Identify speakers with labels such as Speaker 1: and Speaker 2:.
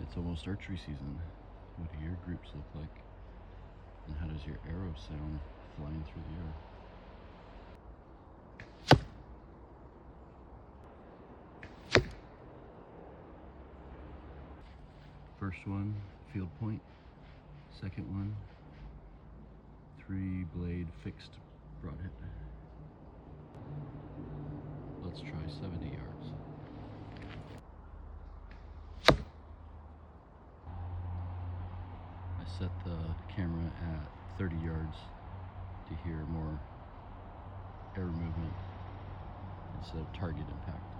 Speaker 1: It's almost archery season. What do your groups look like? And how does your arrow sound flying through the air? First one, field point. Second one, 3-blade fixed broadhead. Let's try 70 yards. I set the camera at 30 yards to hear more air movement instead of target impact.